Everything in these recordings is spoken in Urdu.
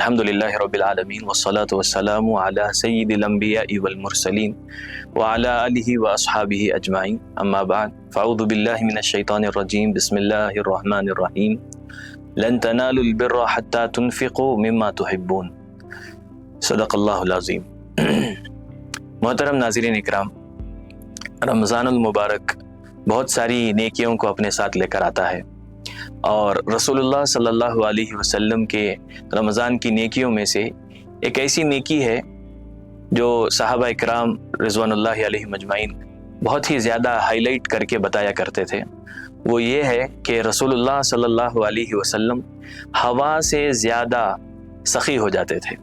الحمدللہ رب العالمین والصلاة والسلام علی سید الانبیاء والمرسلین وعلی آلہ واصحابہ اجمعین اما بعد فاعوذ باللہ من الشیطان الرجیم بسم اللہ الرحمن الرحیم لن تنالوا البر حتی تنفقوا مما تحبون صدق اللہ العظیم۔ محترم ناظرین اکرام، رمضان المبارک بہت ساری نیکیوں کو اپنے ساتھ لے کر آتا ہے، اور رسول اللہ صلی اللہ علیہ وسلم کے رمضان کی نیکیوں میں سے ایک ایسی نیکی ہے جو صحابہ اکرام رضوان اللہ علیہ مجمعین بہت ہی زیادہ ہائی لائٹ کر کے بتایا کرتے تھے۔ وہ یہ ہے کہ رسول اللہ صلی اللہ علیہ وسلم ہوا سے زیادہ سخی ہو جاتے تھے۔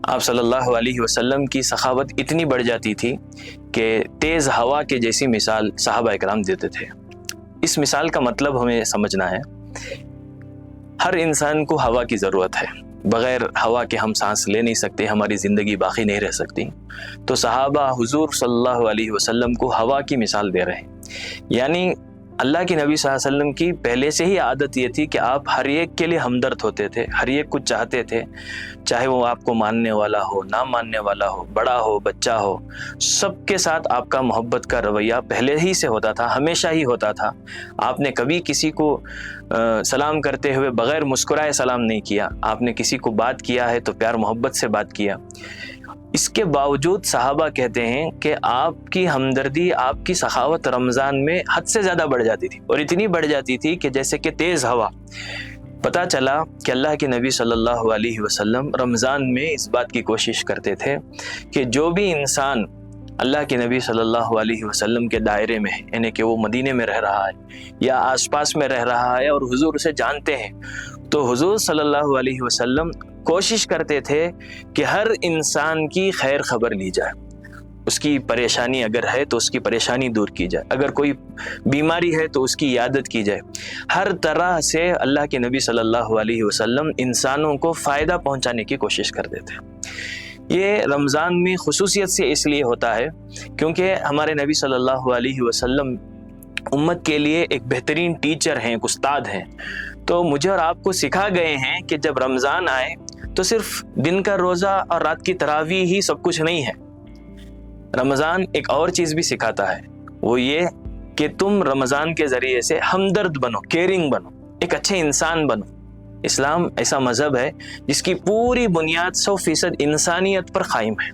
آپ صلی اللہ علیہ وسلم کی سخاوت اتنی بڑھ جاتی تھی کہ تیز ہوا کے جیسی مثال صحابہ اکرام دیتے تھے۔ اس مثال کا مطلب ہمیں سمجھنا ہے، ہر انسان کو ہوا کی ضرورت ہے، بغیر ہوا کے ہم سانس لے نہیں سکتے، ہماری زندگی باقی نہیں رہ سکتی۔ تو صحابہ حضور صلی اللہ علیہ وسلم کو ہوا کی مثال دے رہے ہیں، یعنی اللہ کے نبی صلی اللہ علیہ وسلم کی پہلے سے ہی عادت یہ تھی کہ آپ ہر ایک کے لیے ہمدرد ہوتے تھے، ہر ایک کو چاہتے تھے، چاہے وہ آپ کو ماننے والا ہو، نہ ماننے والا ہو، بڑا ہو، بچہ ہو، سب کے ساتھ آپ کا محبت کا رویہ پہلے ہی سے ہوتا تھا، ہمیشہ ہی ہوتا تھا۔ آپ نے کبھی کسی کو سلام کرتے ہوئے بغیر مسکرائے سلام نہیں کیا، آپ نے کسی کو بات کیا ہے تو پیار محبت سے بات کیا۔ اس کے باوجود صحابہ کہتے ہیں کہ آپ کی ہمدردی، آپ کی سخاوت رمضان میں حد سے زیادہ بڑھ جاتی تھی، اور اتنی بڑھ جاتی تھی کہ جیسے کہ تیز ہوا۔ پتہ چلا کہ اللہ کے نبی صلی اللہ علیہ وسلم رمضان میں اس بات کی کوشش کرتے تھے کہ جو بھی انسان اللہ کے نبی صلی اللہ علیہ وسلم کے دائرے میں ہے، یعنی کہ وہ مدینے میں رہ رہا ہے یا آس پاس میں رہ رہا ہے اور حضور اسے جانتے ہیں، تو حضور صلی اللہ علیہ وسلم کوشش کرتے تھے کہ ہر انسان کی خیر خبر لی جائے، اس کی پریشانی اگر ہے تو اس کی پریشانی دور کی جائے، اگر کوئی بیماری ہے تو اس کی عیادت کی جائے۔ ہر طرح سے اللہ کے نبی صلی اللہ علیہ وسلم انسانوں کو فائدہ پہنچانے کی کوشش کرتے تھے۔ یہ رمضان میں خصوصیت سے اس لیے ہوتا ہے کیونکہ ہمارے نبی صلی اللہ علیہ وسلم امت کے لیے ایک بہترین ٹیچر ہیں، ایک استاد ہیں۔ تو مجھے اور آپ کو سکھا گئے ہیں کہ جب رمضان آئے تو صرف دن کا روزہ اور رات کی تراویح ہی سب کچھ نہیں ہے۔ رمضان ایک اور چیز بھی سکھاتا ہے، وہ یہ کہ تم رمضان کے ذریعے سے ہمدرد بنو، کیئرنگ بنو، ایک اچھے انسان بنو۔ اسلام ایسا مذہب ہے جس کی پوری بنیاد 100% انسانیت پر قائم ہے۔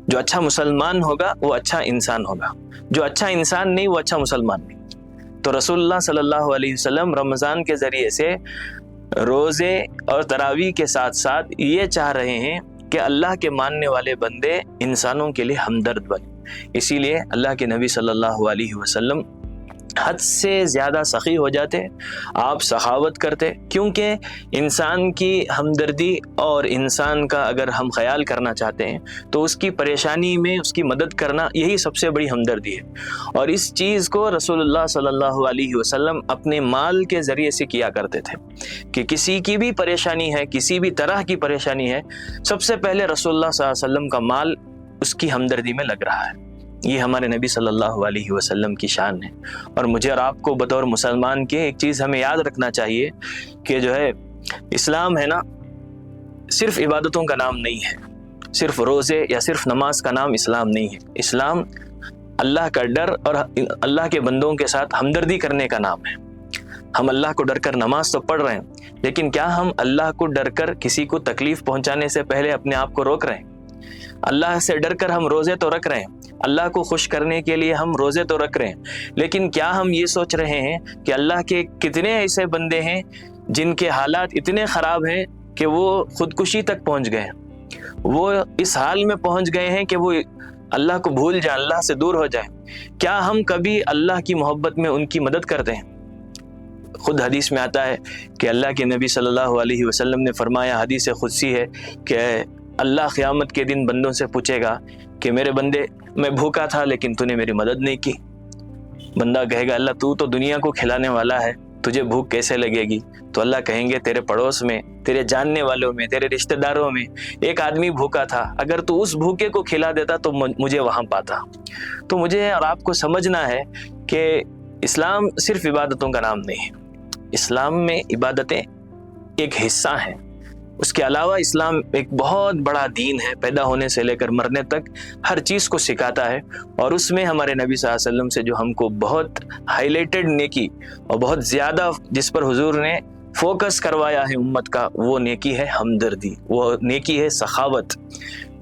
جو اچھا مسلمان ہوگا وہ اچھا انسان ہوگا، جو اچھا انسان نہیں وہ اچھا مسلمان نہیں۔ تو رسول اللہ صلی اللہ علیہ وسلم رمضان کے ذریعے سے روزے اور تراویح کے ساتھ ساتھ یہ چاہ رہے ہیں کہ اللہ کے ماننے والے بندے انسانوں کے لیے ہمدرد بنے۔ اسی لیے اللہ کے نبی صلی اللہ علیہ وسلم حد سے زیادہ سخی ہو جاتے، آپ سخاوت کرتے، کیونکہ انسان کی ہمدردی اور انسان کا اگر ہم خیال کرنا چاہتے ہیں تو اس کی پریشانی میں اس کی مدد کرنا یہی سب سے بڑی ہمدردی ہے۔ اور اس چیز کو رسول اللہ صلی اللہ علیہ وسلم اپنے مال کے ذریعے سے کیا کرتے تھے کہ کسی کی بھی پریشانی ہے، کسی بھی طرح کی پریشانی ہے، سب سے پہلے رسول اللہ صلی اللہ علیہ وسلم کا مال اس کی ہمدردی میں لگ رہا ہے۔ یہ ہمارے نبی صلی اللہ علیہ وسلم کی شان ہے۔ اور مجھے اور آپ کو بطور مسلمان کے ایک چیز ہمیں یاد رکھنا چاہیے کہ جو ہے اسلام ہے نا، صرف عبادتوں کا نام نہیں ہے، صرف روزے یا صرف نماز کا نام اسلام نہیں ہے۔ اسلام اللہ کا ڈر اور اللہ کے بندوں کے ساتھ ہمدردی کرنے کا نام ہے۔ ہم اللہ کو ڈر کر نماز تو پڑھ رہے ہیں، لیکن کیا ہم اللہ کو ڈر کر کسی کو تکلیف پہنچانے سے پہلے اپنے آپ کو روک رہے ہیں؟ اللہ سے ڈر کر ہم روزے تو رکھ رہے ہیں، اللہ کو خوش کرنے کے لیے ہم روزے تو رکھ رہے ہیں، لیکن کیا ہم یہ سوچ رہے ہیں کہ اللہ کے کتنے ایسے بندے ہیں جن کے حالات اتنے خراب ہیں کہ وہ خودکشی تک پہنچ گئے ہیں، وہ اس حال میں پہنچ گئے ہیں کہ وہ اللہ کو بھول جائیں، اللہ سے دور ہو جائیں؟ کیا ہم کبھی اللہ کی محبت میں ان کی مدد کرتے ہیں؟ خود حدیث میں آتا ہے کہ اللہ کے نبی صلی اللہ علیہ وسلم نے فرمایا، حدیث قدسی ہے کہ اللہ قیامت کے دن بندوں سے پوچھے گا کہ میرے بندے میں بھوکا تھا لیکن تو نے میری مدد نہیں کی۔ بندہ کہے گا اللہ تو دنیا کو کھلانے والا ہے، تجھے بھوک کیسے لگے گی؟ تو اللہ کہیں گے تیرے پڑوس میں، تیرے جاننے والوں میں، تیرے رشتہ داروں میں ایک آدمی بھوکا تھا، اگر تو اس بھوکے کو کھلا دیتا تو مجھے وہاں پاتا۔ تو مجھے اور آپ کو سمجھنا ہے کہ اسلام صرف عبادتوں کا نام نہیں ہے، اسلام میں عبادتیں ایک حصہ ہیں، اس کے علاوہ اسلام ایک بہت بڑا دین ہے، پیدا ہونے سے لے کر مرنے تک ہر چیز کو سکھاتا ہے، اور اس میں ہمارے نبی صلی اللہ علیہ وسلم سے جو ہم کو بہت ہائیلائٹڈ نیکی اور بہت زیادہ جس پر حضور نے فوکس کروایا ہے امت کا، وہ نیکی ہے ہمدردی، وہ نیکی ہے سخاوت۔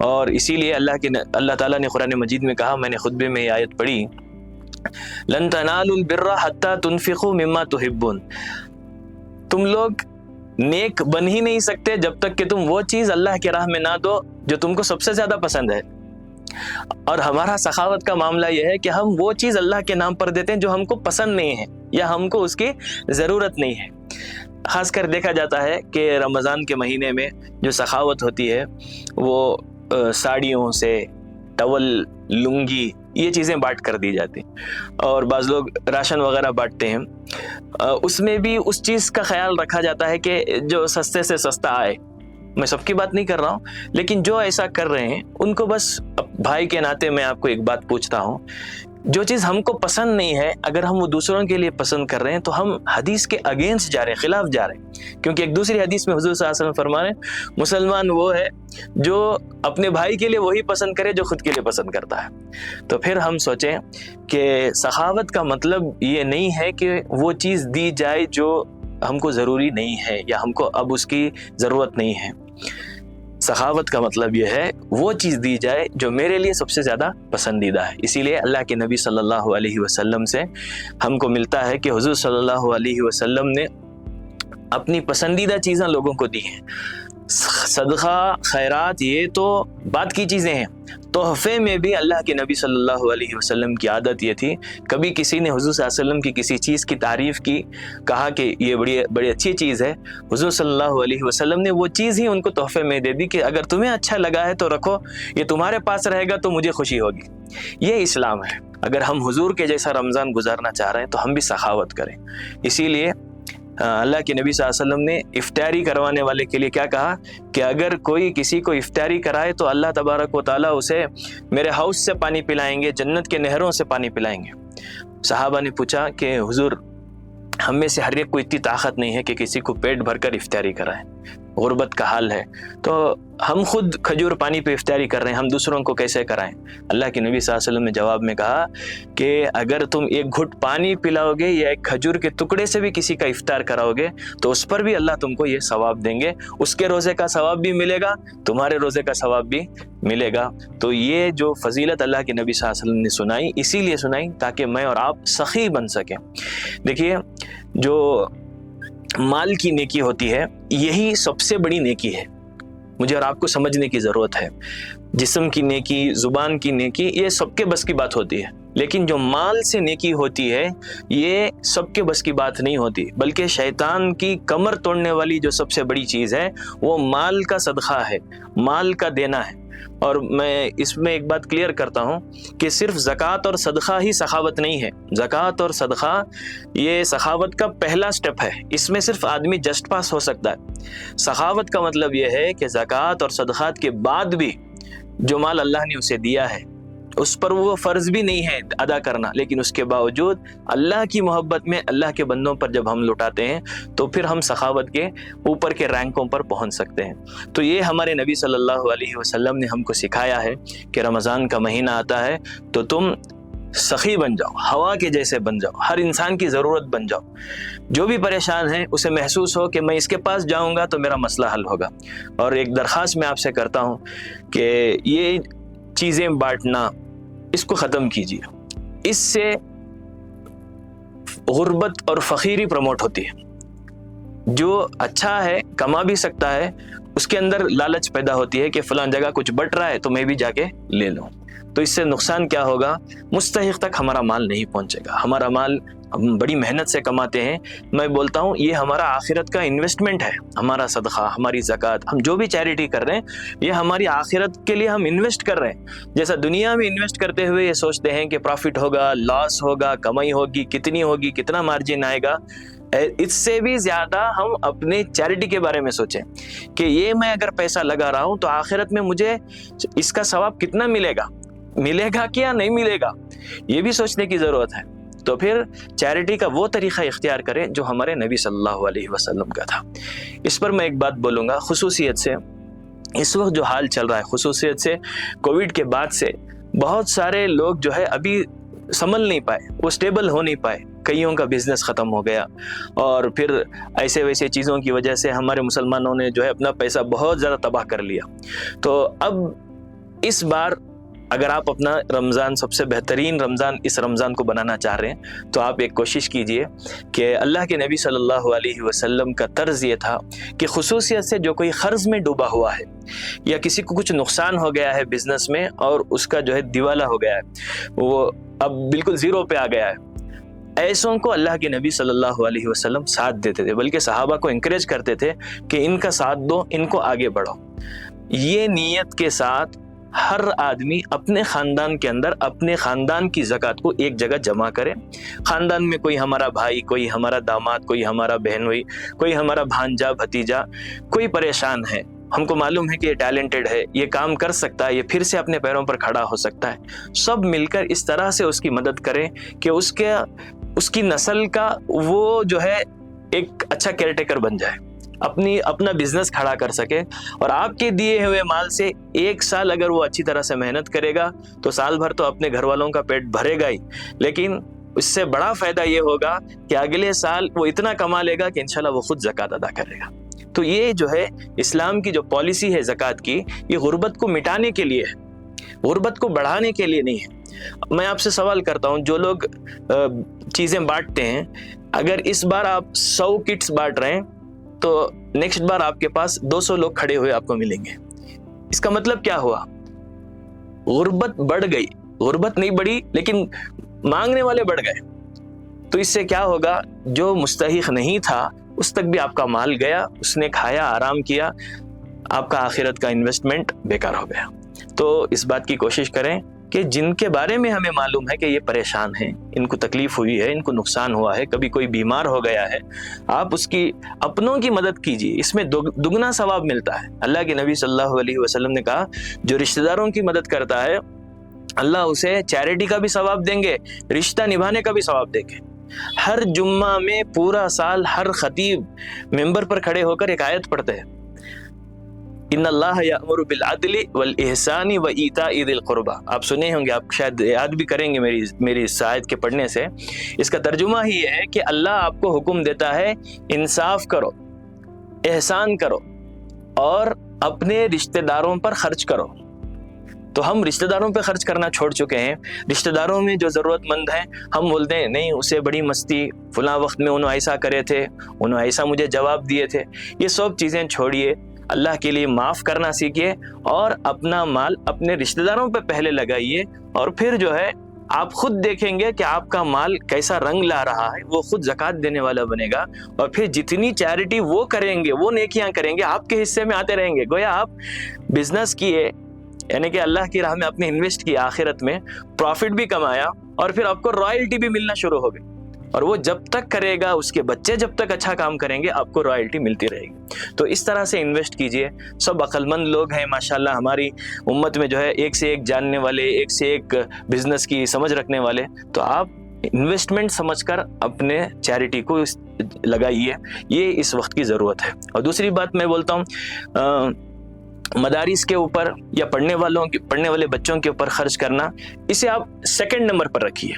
اور اسی لیے اللہ تعالیٰ نے قرآن مجید میں کہا، میں نے خطبے میں یہ آیت پڑھی، لن تنالوا البر حتی تنفقوا مما تحبون، تم لوگ نیک بن ہی نہیں سکتے جب تک کہ تم وہ چیز اللہ کے راہ میں نہ دو جو تم کو سب سے زیادہ پسند ہے۔ اور ہمارا سخاوت کا معاملہ یہ ہے کہ ہم وہ چیز اللہ کے نام پر دیتے ہیں جو ہم کو پسند نہیں ہے یا ہم کو اس کی ضرورت نہیں ہے۔ خاص کر دیکھا جاتا ہے کہ رمضان کے مہینے میں جو سخاوت ہوتی ہے وہ ساڑیوں سے، ٹاول، لنگی، یہ چیزیں بانٹ کر دی جاتی ہیں، اور بعض لوگ راشن وغیرہ بانٹتے ہیں، اس میں بھی اس چیز کا خیال رکھا جاتا ہے کہ جو سستے سے سستا آئے۔ میں سب کی بات نہیں کر رہا ہوں، لیکن جو ایسا کر رہے ہیں ان کو بس بھائی کے ناطے میں آپ کو ایک بات پوچھتا ہوں، جو چیز ہم کو پسند نہیں ہے اگر ہم وہ دوسروں کے لیے پسند کر رہے ہیں تو ہم حدیث کے اگینسٹ جا رہے ہیں، خلاف جا رہے ہیں، کیونکہ ایک دوسری حدیث میں حضور صلی اللہ علیہ وسلم فرما رہے ہیں مسلمان وہ ہے جو اپنے بھائی کے لیے وہی پسند کرے جو خود کے لیے پسند کرتا ہے۔ تو پھر ہم سوچیں کہ سخاوت کا مطلب یہ نہیں ہے کہ وہ چیز دی جائے جو ہم کو ضروری نہیں ہے یا ہم کو اب اس کی ضرورت نہیں ہے۔ سخاوت کا مطلب یہ ہے وہ چیز دی جائے جو میرے لیے سب سے زیادہ پسندیدہ ہے۔ اسی لیے اللہ کے نبی صلی اللہ علیہ وسلم سے ہم کو ملتا ہے کہ حضور صلی اللہ علیہ وسلم نے اپنی پسندیدہ چیزیں لوگوں کو دی ہیں۔ صدقہ، خیرات، یہ تو بات کی چیزیں ہیں، تحفے میں بھی اللہ کے نبی صلی اللہ علیہ وسلم کی عادت یہ تھی، کبھی کسی نے حضور صلی اللہ علیہ وسلم کی کسی چیز کی تعریف کی، کہا کہ یہ بڑی اچھی چیز ہے، حضور صلی اللہ علیہ وسلم نے وہ چیز ہی ان کو تحفے میں دے دی کہ اگر تمہیں اچھا لگا ہے تو رکھو، یہ تمہارے پاس رہے گا تو مجھے خوشی ہوگی۔ یہ اسلام ہے۔ اگر ہم حضور کے جیسا رمضان گزارنا چاہ رہے ہیں تو ہم بھی سخاوت کریں۔ اسی لیے اللہ کے نبی صلی اللہ علیہ وسلم نے افطاری کروانے والے کے لیے کیا کہا کہ اگر کوئی کسی کو افطاری کرائے تو اللہ تبارک و تعالیٰ اسے میرے ہاؤس سے پانی پلائیں گے، جنت کے نہروں سے پانی پلائیں گے۔ صحابہ نے پوچھا کہ حضور، ہم میں سے ہر ایک کو اتنی طاقت نہیں ہے کہ کسی کو پیٹ بھر کر افطاری کرائیں، غربت کا حال ہے، تو ہم خود کھجور پانی پہ افطاری کر رہے ہیں، ہم دوسروں کو کیسے کرائیں؟ اللہ کے نبی صلی اللہ علیہ وسلم نے جواب میں کہا کہ اگر تم ایک گھٹ پانی پلاؤ گے یا ایک کھجور کے ٹکڑے سے بھی کسی کا افطار کراؤ گے تو اس پر بھی اللہ تم کو یہ ثواب دیں گے، اس کے روزے کا ثواب بھی ملے گا، تمہارے روزے کا ثواب بھی ملے گا۔ تو یہ جو فضیلت اللہ کے نبی صلی اللہ علیہ وسلم نے سنائی، اسی لیے سنائی تاکہ میں اور آپ سخی بن سکیں۔ دیکھیے، جو مال کی نیکی ہوتی ہے یہی سب سے بڑی نیکی ہے، مجھے اور آپ کو سمجھنے کی ضرورت ہے۔ جسم کی نیکی، زبان کی نیکی، یہ سب کے بس کی بات ہوتی ہے، لیکن جو مال سے نیکی ہوتی ہے یہ سب کے بس کی بات نہیں ہوتی، بلکہ شیطان کی کمر توڑنے والی جو سب سے بڑی چیز ہے وہ مال کا صدقہ ہے، مال کا دینا ہے۔ اور میں اس میں ایک بات کلیئر کرتا ہوں کہ صرف زکوٰۃ اور صدقہ ہی سخاوت نہیں ہے۔ زکوٰۃ اور صدقہ یہ سخاوت کا پہلا سٹیپ ہے، اس میں صرف آدمی جسٹ پاس ہو سکتا ہے۔ سخاوت کا مطلب یہ ہے کہ زکوٰۃ اور صدقات کے بعد بھی جو مال اللہ نے اسے دیا ہے اس پر وہ فرض بھی نہیں ہے ادا کرنا، لیکن اس کے باوجود اللہ کی محبت میں اللہ کے بندوں پر جب ہم لوٹاتے ہیں تو پھر ہم سخاوت کے اوپر کے رینکوں پر پہنچ سکتے ہیں۔ تو یہ ہمارے نبی صلی اللہ علیہ وسلم نے ہم کو سکھایا ہے کہ رمضان کا مہینہ آتا ہے تو تم سخی بن جاؤ، ہوا کے جیسے بن جاؤ، ہر انسان کی ضرورت بن جاؤ۔ جو بھی پریشان ہے اسے محسوس ہو کہ میں اس کے پاس جاؤں گا تو میرا مسئلہ حل ہوگا۔ اور ایک درخواست میں آپ سے کرتا ہوں کہ یہ چیزیں بانٹنا اس کو ختم کیجیے، اس سے غربت اور فقیری پروموٹ ہوتی ہے۔ جو اچھا ہے، کما بھی سکتا ہے، اس کے اندر لالچ پیدا ہوتی ہے کہ فلاں جگہ کچھ بٹ رہا ہے تو میں بھی جا کے لے لوں، تو اس سے نقصان کیا ہوگا؟ مستحق تک ہمارا مال نہیں پہنچے گا۔ ہمارا مال ہم بڑی محنت سے کماتے ہیں، میں بولتا ہوں یہ ہمارا آخرت کا انویسٹمنٹ ہے۔ ہمارا صدقہ، ہماری زکوٰۃ، ہم جو بھی چیریٹی کر رہے ہیں یہ ہماری آخرت کے لیے ہم انویسٹ کر رہے ہیں۔ جیسا دنیا میں انویسٹ کرتے ہوئے یہ سوچتے ہیں کہ پروفٹ ہوگا، لاس ہوگا، کمائی ہوگی، کتنی ہوگی، کتنا مارجن آئے گا، اس سے بھی زیادہ ہم اپنے چیریٹی کے بارے میں سوچیں کہ یہ میں اگر پیسہ لگا رہا ہوں تو آخرت میں مجھے اس کا ثواب کتنا ملے گا، ملے گا کیا نہیں ملے گا، یہ بھی سوچنے کی ضرورت ہے۔ تو پھر چیریٹی کا وہ طریقہ اختیار کریں جو ہمارے نبی صلی اللہ علیہ وسلم کا تھا۔ اس پر میں ایک بات بولوں گا خصوصیت سے، اس وقت جو حال چل رہا ہے خصوصیت سے کووڈ کے بعد سے بہت سارے لوگ جو ہے ابھی سنبھل نہیں پائے، وہ سٹیبل ہو نہیں پائے، کئیوں کا بزنس ختم ہو گیا، اور پھر ایسے ویسے چیزوں کی وجہ سے ہمارے مسلمانوں نے جو ہے اپنا پیسہ بہت زیادہ تباہ کر لیا۔ تو اب اس بار اگر آپ اپنا رمضان، سب سے بہترین رمضان اس رمضان کو بنانا چاہ رہے ہیں تو آپ ایک کوشش کیجئے کہ اللہ کے نبی صلی اللہ علیہ وسلم کا طرز یہ تھا کہ خصوصیت سے جو کوئی قرض میں ڈوبا ہوا ہے یا کسی کو کچھ نقصان ہو گیا ہے بزنس میں اور اس کا جو ہے دیوالا ہو گیا ہے، وہ اب بالکل زیرو پہ آ گیا ہے، ایسوں کو اللہ کے نبی صلی اللہ علیہ وسلم ساتھ دیتے تھے، بلکہ صحابہ کو انکریج کرتے تھے کہ ان کا ساتھ دو، ان کو آگے بڑھو۔ یہ نیت کے ساتھ ہر آدمی اپنے خاندان کے اندر اپنے خاندان کی زکوٰۃ کو ایک جگہ جمع کرے۔ خاندان میں کوئی ہمارا بھائی، کوئی ہمارا داماد، کوئی ہمارا بہن ہوئی، کوئی ہمارا بھانجا بھتیجا، کوئی پریشان ہے، ہم کو معلوم ہے کہ یہ ٹیلنٹڈ ہے، یہ کام کر سکتا ہے، یہ پھر سے اپنے پیروں پر کھڑا ہو سکتا ہے، سب مل کر اس طرح سے اس کی مدد کریں کہ اس کی نسل کا وہ جو ہے ایک اچھا کیئر ٹیکر بن جائے، اپنا بزنس کھڑا کر سکے۔ اور آپ کے دیے ہوئے مال سے ایک سال اگر وہ اچھی طرح سے محنت کرے گا تو سال بھر تو اپنے گھر والوں کا پیٹ بھرے گا ہی، لیکن اس سے بڑا فائدہ یہ ہوگا کہ اگلے سال وہ اتنا کما لے گا کہ انشاءاللہ وہ خود زکوٰۃ ادا کرے گا۔ تو یہ جو ہے اسلام کی جو پالیسی ہے زکوٰۃ کی، یہ غربت کو مٹانے کے لیے ہے، غربت کو بڑھانے کے لیے نہیں ہے۔ میں آپ سے سوال کرتا ہوں، جو لوگ چیزیں بانٹتے ہیں، اگر اس بار آپ 100 کٹس بانٹ رہے ہیں تو نیکسٹ بار آپ کے پاس 200 لوگ کھڑے ہوئے آپ کو ملیں گے۔ اس کا مطلب کیا ہوا؟ غربت بڑھ گئی، غربت نہیں بڑھی لیکن مانگنے والے بڑھ گئے۔ تو اس سے کیا ہوگا؟ جو مستحق نہیں تھا اس تک بھی آپ کا مال گیا، اس نے کھایا، آرام کیا، آپ کا آخرت کا انویسٹمنٹ بیکار ہو گیا۔ تو اس بات کی کوشش کریں کہ جن کے بارے میں ہمیں معلوم ہے کہ یہ پریشان ہیں، ان کو تکلیف ہوئی ہے، ان کو نقصان ہوا ہے، کبھی کوئی بیمار ہو گیا ہے، آپ اس کی اپنوں کی مدد کیجیے، اس میں دگنا ثواب ملتا ہے۔ اللہ کے نبی صلی اللہ علیہ وسلم نے کہا جو رشتہ داروں کی مدد کرتا ہے اللہ اسے چیریٹی کا بھی ثواب دیں گے، رشتہ نبھانے کا بھی ثواب دیں گے۔ ہر جمعہ میں پورا سال ہر خطیب ممبر پر کھڑے ہو کر ایک آیت پڑھتے ہیں، ان اللہ یأمر بالعدل والاحسان وایتاء ذی القربى۔ آپ سنے ہوں گے، آپ شاید یاد بھی کریں گے میری اس آیت کے پڑھنے سے۔ اس کا ترجمہ ہی ہے کہ اللہ آپ کو حکم دیتا ہے انصاف کرو، احسان کرو اور اپنے رشتہ داروں پر خرچ کرو۔ تو ہم رشتہ داروں پہ خرچ کرنا چھوڑ چکے ہیں۔ رشتہ داروں میں جو ضرورت مند ہیں ہم بولتے ہیں نہیں اسے بڑی مستی، فلاں وقت میں انہوں ایسا کرے تھے، انہوں ایسا مجھے جواب دیے تھے۔ یہ سب چیزیں چھوڑیے، اللہ کے لیے معاف کرنا سیکھیے اور اپنا مال اپنے رشتہ داروں پہ پہلے لگائیے، اور پھر جو ہے آپ خود دیکھیں گے کہ آپ کا مال کیسا رنگ لا رہا ہے، وہ خود زکوٰۃ دینے والا بنے گا، اور پھر جتنی چیریٹی وہ کریں گے، وہ نیکیاں کریں گے، آپ کے حصے میں آتے رہیں گے۔ گویا آپ بزنس کیے، یعنی کہ اللہ کی راہ میں آپ نے انویسٹ کیا، آخرت میں پروفٹ بھی کمایا، اور پھر آپ کو رائلٹی بھی ملنا شروع ہو گئی، اور وہ جب تک کرے گا، اس کے بچے جب تک اچھا کام کریں گے، آپ کو رائلٹی ملتی رہے گی۔ تو اس طرح سے انویسٹ کیجئے۔ سب عقل مند لوگ ہیں ماشاءاللہ، ہماری امت میں جو ہے ایک سے ایک جاننے والے، ایک سے ایک بزنس کی سمجھ رکھنے والے، تو آپ انویسٹمنٹ سمجھ کر اپنے چیریٹی کو لگائیے، یہ اس وقت کی ضرورت ہے۔ اور دوسری بات میں بولتا ہوں، مدارس کے اوپر یا پڑھنے والے بچوں کے اوپر خرچ کرنا، اسے آپ سیکنڈ نمبر پر رکھیے۔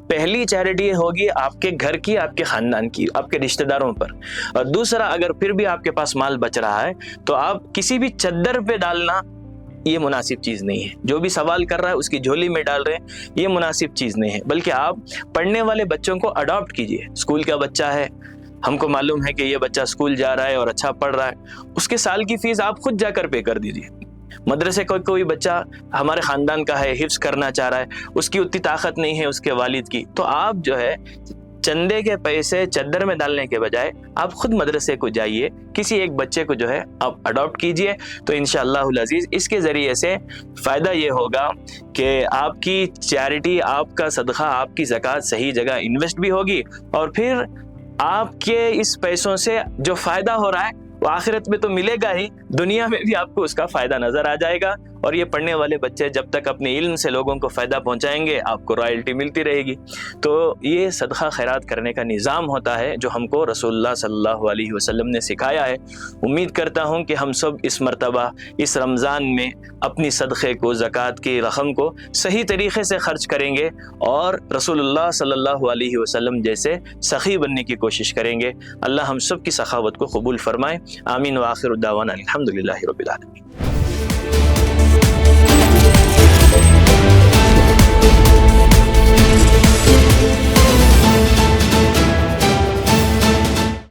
پہلی چیریٹی ہوگی آپ کے گھر کی، آپ کے خاندان کی، آپ کے رشتہ داروں پر، اور دوسرا اگر پھر بھی آپ کے پاس مال بچ رہا ہے تو آپ کسی بھی چادر پہ ڈالنا یہ مناسب چیز نہیں ہے۔ جو بھی سوال کر رہا ہے اس کی جھولی میں ڈال رہے ہیں، یہ مناسب چیز نہیں ہے، بلکہ آپ پڑھنے والے بچوں کو اڈاپٹ کیجیے۔ اسکول کا بچہ ہے، ہم کو معلوم ہے کہ یہ بچہ اسکول جا رہا ہے اور اچھا پڑھ رہا ہے، اس کے سال کی فیس آپ خود جا کر پے کر دیجیے۔ مدرسے کوئی بچہ ہمارے خاندان کا ہے، حفظ کرنا چاہ رہا ہے، اس کی اتنی طاقت نہیں ہے اس کے والد کی، تو آپ جو ہے چندے کے پیسے چادر میں ڈالنے کے بجائے آپ خود مدرسے کو جائیے، کسی ایک بچے کو جو ہے آپ اڈاپٹ کیجئے، تو انشاءاللہ العزیز اس کے ذریعے سے فائدہ یہ ہوگا کہ آپ کی چیریٹی، آپ کا صدقہ، آپ کی زکوٰۃ صحیح جگہ انویسٹ بھی ہوگی، اور پھر آپ کے اس پیسوں سے جو فائدہ ہو رہا ہے وہ آخرت میں تو ملے گا ہی، دنیا میں بھی آپ کو اس کا فائدہ نظر آ جائے گا، اور یہ پڑھنے والے بچے جب تک اپنے علم سے لوگوں کو فائدہ پہنچائیں گے آپ کو رائلٹی ملتی رہے گی۔ تو یہ صدقہ خیرات کرنے کا نظام ہوتا ہے جو ہم کو رسول اللہ صلی اللہ علیہ وسلم نے سکھایا ہے۔ امید کرتا ہوں کہ ہم سب اس مرتبہ اس رمضان میں اپنی صدقے کو، زکوٰۃ کی رقم کو صحیح طریقے سے خرچ کریں گے اور رسول اللہ صلی اللہ علیہ وسلم جیسے سخی بننے کی کوشش کریں گے۔ اللہ ہم سب کی سخاوت کو قبول فرمائے۔ آمین وآخر دعوانا الحمدللہ رب العالمین۔